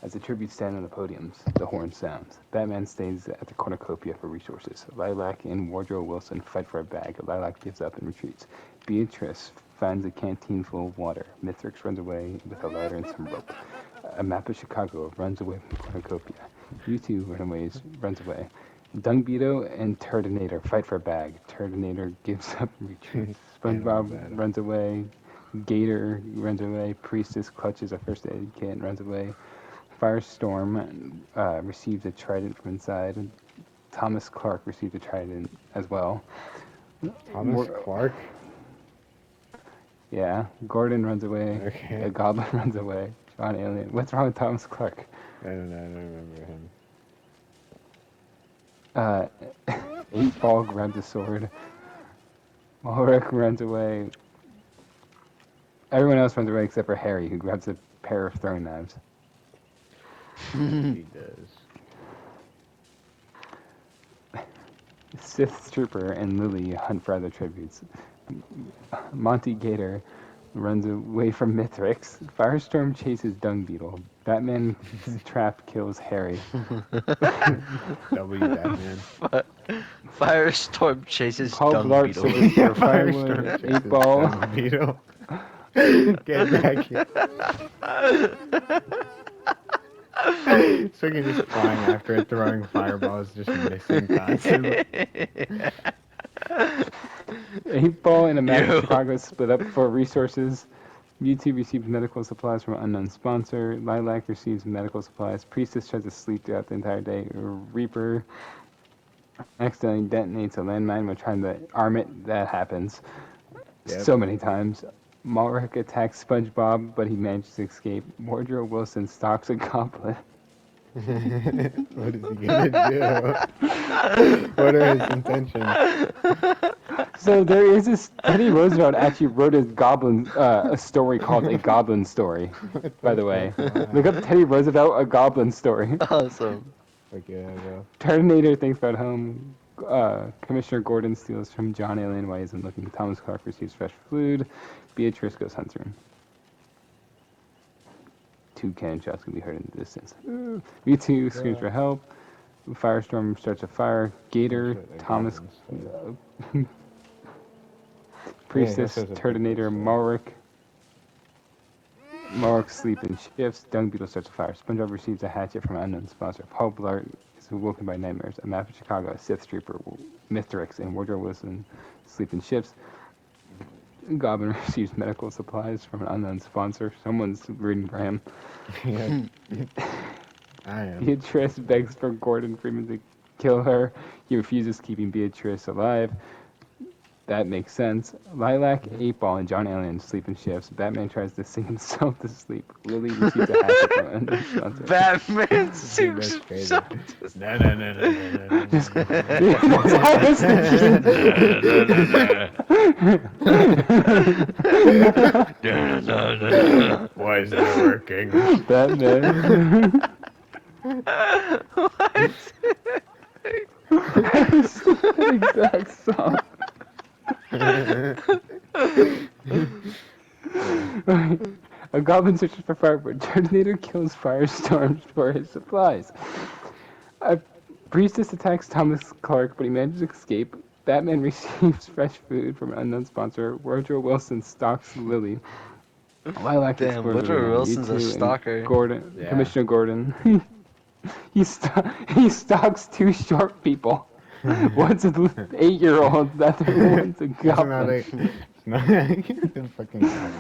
As the tributes stand on the podiums, the horn sounds. Batman stays at the cornucopia for resources. Lilac and Wardrobe Wilson fight for a bag. Lilac gives up and retreats. Beatrice finds a canteen full of water. Mithrix runs away with a lighter and some rope. A map of Chicago runs away from the cornucopia. U2 runs away. Dung Beetle and Turdinator fight for a bag. Turdinator gives up and retreats. SpongeBob runs away. Gator runs away. Priestess clutches a first aid kit and runs away. Firestorm receives a trident from inside. Thomas Clark receives a trident as well. Thomas Clark? Yeah. Gordon runs away. Okay. A goblin runs away. John Alien. What's wrong with Thomas Clark? I don't know. I don't remember him. 8-Ball grabs a sword. Ulrich runs away. Everyone else runs away except for Harry, who grabs a pair of throwing knives. He does. Sith Trooper and Lily hunt for other tributes. Monty Gator runs away from Mithrix. Firestorm chases Dung Beetle. Batman's trap kills Harry. W Batman. Firestorm chases Paul Dung Blart Beetle. searches for firewood. 8-Ball. Dung Beetle. Get back here. So you're just flying after it, throwing fireballs, just missing constantly. 8-Ball and a map of Chicago split up for resources. U2 receives medical supplies from an unknown sponsor. Lilac receives medical supplies. Priestess tries to sleep throughout the entire day. Reaper accidentally detonates a landmine while trying to arm it. That happens so many times. Malric attacks SpongeBob, but he manages to escape. Wardrobe Wilson stalks a goblin. What is he gonna do? What are his intentions? So there is this. Teddy Roosevelt actually wrote a story called A Goblin Story. By the way, look up Teddy Roosevelt, A Goblin Story. Awesome. Okay, bro. Terminator thinks about home. Commissioner Gordon steals from John Alien while he's looking. Thomas Clark receives fresh food. Beatrice goes hunting. 2 cannon shots can be heard in the distance. V2 screams for help. Firestorm starts a fire. Gator, Thomas, Priestess, Turdinator, Malric. Malric sleep in shifts. Dung Beetle starts a fire. SpongeBob receives a hatchet from an unknown sponsor. Paul Blart is awoken by nightmares. A map of Chicago, a Sith Trooper, Mithrix, and Wardrobe Wilson sleep in shifts. Goblin receives medical supplies from an unknown sponsor. Someone's rooting for him. Yeah. I am. Beatrice begs for Gordon Freeman to kill her. He refuses, keeping Beatrice alive. That makes sense. Lilac, 8-Ball, and John Alien sleep in shifts. Batman tries to sing himself to sleep. Lily receives a hatchet from an unknown sponsor. Batman suits That's crazy. himself. No. Why is that working? Batman. What? Exact song. A goblin searches for firewood. Terminator kills Firestorm for his supplies. A priestess attacks Thomas Clark, but he manages to escape. Batman receives fresh food from an unknown sponsor. Woodrow Wilson stalks Lily. Lilac Damn, explores Woodrow with Wilson's a U2 and stalker. Gordon, Yeah. Commissioner Gordon. he stalks 2 short people. One's an 8-year-old, the other one's a It's not goblin. it's not a fucking goblin.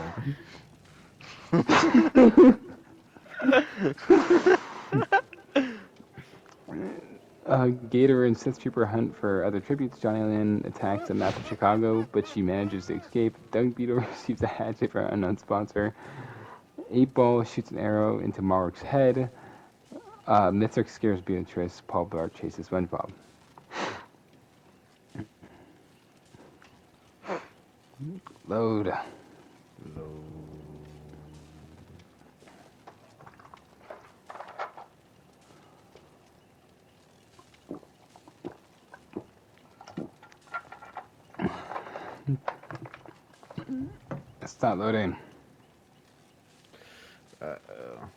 Gator and Sith Trooper hunt for other tributes. John Alien attacks a map of Chicago, but she manages to escape. Dung Beetle receives a hatchet from an unknown sponsor. 8-Ball shoots an arrow into Malric's head. Mithrix scares Beatrice. Paul Blart chases SpongeBob. Load. It's not loading. Uh-oh.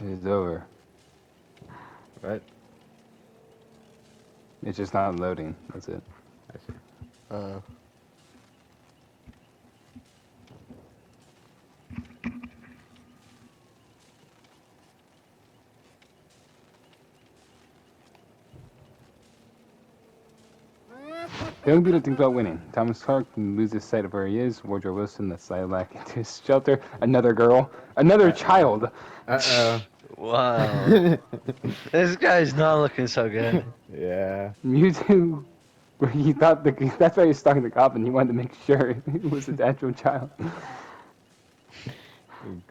It's over. What? It's just not loading. That's it. I see. The young Beetle thinks about winning. Thomas Clark loses sight of where he is. Woodrow Wilson lets Lilac into his shelter. Another girl. Another child. Uh-oh. Wow. This guy's not looking so good. Yeah. Mewtwo. He thought that's why he was stalking the goblin. He wanted to make sure it was his actual child.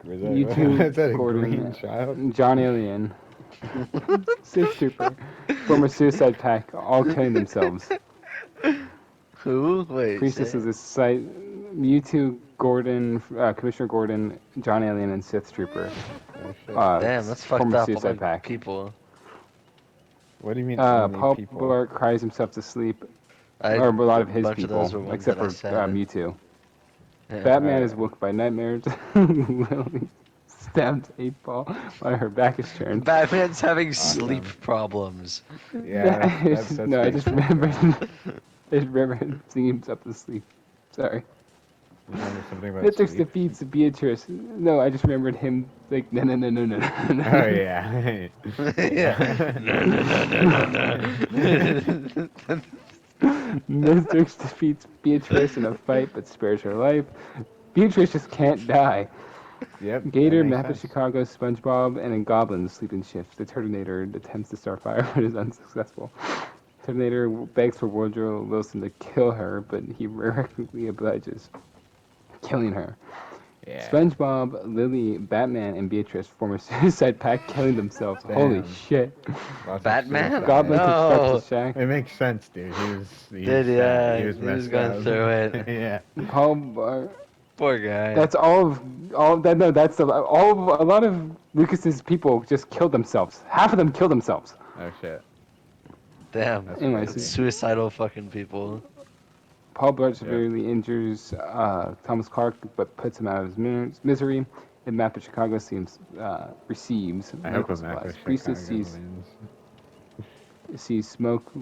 Mewtwo. Is that a Gordon, green child? John Alien, Sith Trooper, former Suicide Pack, all killing themselves. Who? Wait. Priestess say is a site. Mewtwo, Gordon, Commissioner Gordon, John Alien, and Sith Trooper. Oh, shit. Damn, that's fucked former up. Suicide All the Pack. people. What do you mean only Paul people? Blart cries himself to sleep, I, or a lot of a his bunch people, of those were ones except that I for said. Mewtwo. Yeah. Batman is woke by nightmares. Lily stabs 8-Ball while her back is turned. Batman's having Awesome. sleep problems. Yeah, that's No, I pretty just cool. remembered. I just remember him singing himself to sleep. Sorry. Remember something about Mitrix sleep? defeats Beatrice. No, I just remembered him like no. Oh yeah. Yeah. No, no, no, no. Mitrix defeats Beatrice in a fight but spares her life. Beatrice just can't die. Yep. Gator, that makes Map of sense. Chicago, SpongeBob, and a Goblin sleep in shifts. The Turtonator attempts to start fire but is unsuccessful. Turtonator begs for Woodrow Wilson to kill her, but he reluctantly obliges, killing her. Yeah. SpongeBob, Lily, Batman, and Beatrice form a suicide pact, killing themselves. Holy Damn. shit. Lots of Batman? suicide. Goblin No. constructs a shack. It makes sense, dude. He was Did, sad. yeah, He was he was messed going up. through it. Yeah. Paul Blart. Poor guy. That's all of that. No, that's a lot of Lucas's people just killed themselves. Half of them killed themselves. Oh shit. Damn. That's Anyways, crazy. Suicidal fucking people. Paul Blart severely injures Thomas Clark, but puts him out of his misery. The map of Chicago receives I medical hope a map supplies. of Priestess Chicago wins. sees smoke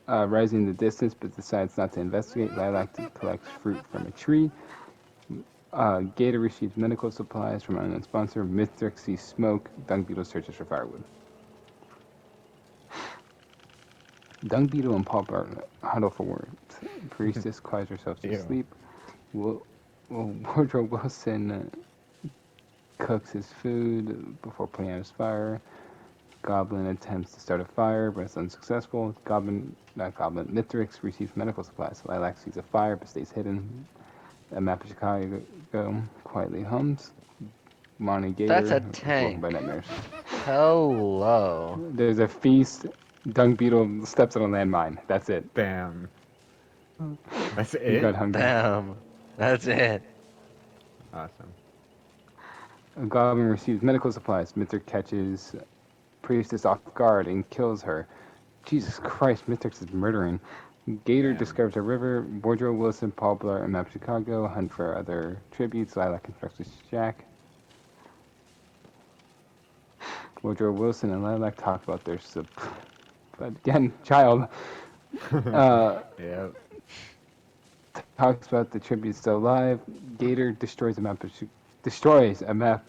rising in the distance, but decides not to investigate. Lilac collects fruit from a tree. Gator receives medical supplies from an unknown sponsor. Mythrix sees smoke. Dung Beetle searches for firewood. Dung Beetle and Paul Blart huddle for words. Priestess quiets herself to Ew. sleep. Woodrow Wilson cooks his food before putting out his fire. Goblin attempts to start a fire, but it's unsuccessful. Mythrix receives medical supplies. Lilac sees a fire, but stays hidden. A map of Chicago quietly hums. Monty Gator. That's a woken tank. by nightmares. Hello. There's a feast. Dung Beetle steps on a landmine. That's it. Damn. That's He it? got hungry. Damn. That's it. Awesome. A goblin receives medical supplies. Mythrix catches Priestess off guard and kills her. Jesus Christ, Mythrix is murdering. Gator Damn. discovers a river. Woodrow Wilson, Paul Blart, and Map Chicago hunt for other tributes. Lilac constructs a shack. Woodrow Wilson and Lilac talk about their but again, child. Yep. Talks about the tribute still alive. Gator destroys a map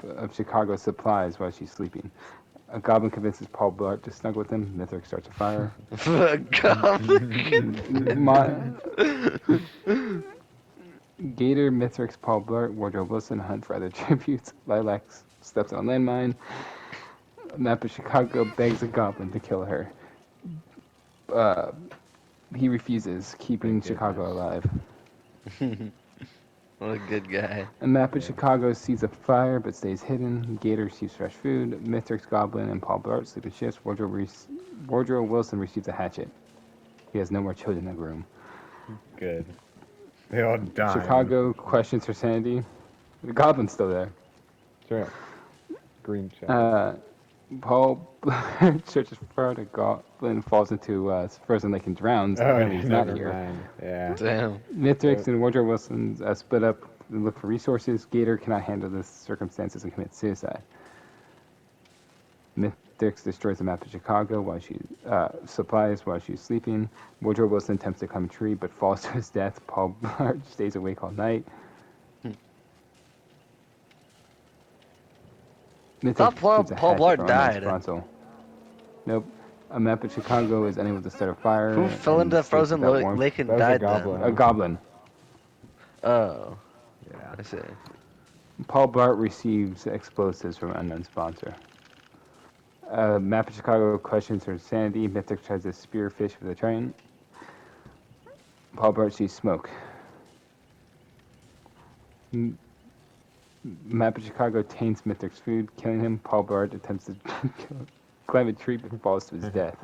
of Chicago's supplies while she's sleeping. A goblin convinces Paul Blart to snuggle with him. Mythrix starts a fire. Gator, Mythrix, Paul Blart, Wardrobe Wilson hunt for other tributes. Lilac steps on a landmine. Map of Chicago begs a goblin to kill her. He refuses, keeping Thank Chicago goodness. alive. What a good guy. A map of Yeah. Chicago sees a fire but stays hidden. Gator receives fresh food. Mythrix, Goblin, and Paul Blart sleep in shifts. Wardrobe Wilson receives a hatchet. He has no more children in the room. Good. They all died. Chicago questions her sanity. The Goblin's still there. Sure. Green child. Paul Blart searches for the Goblin, falls into frozen lake and drowns. Apparently he's not never here. mind. Yeah. Damn. Mythrix and Wardrobe Wilson split up and look for resources. Gator cannot handle the circumstances and commits suicide. Mythics destroys the map of Chicago while she supplies while she's sleeping. Woodrow Wilson attempts to climb a tree but falls to his death. Paul Blart stays awake all night. Mythic Thought Paul keeps a Blart hatchet for died. Rapunzel. Nope. A map of Chicago is unable to start a fire. Who fell and into the stays frozen without warmth. lake and That was a died goblin. A goblin. then? Oh, Yeah. I see. Paul Blart receives explosives from unknown sponsor. Map of Chicago questions her sanity. Mythic tries to spearfish with a train. Paul Blart sees smoke. Map of Chicago taints Mythic's food, killing him. Paul Blart attempts to climb a tree but falls to his death.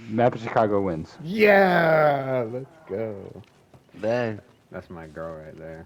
Map of Chicago wins. Yeah, let's go. Dang. That's my girl right there.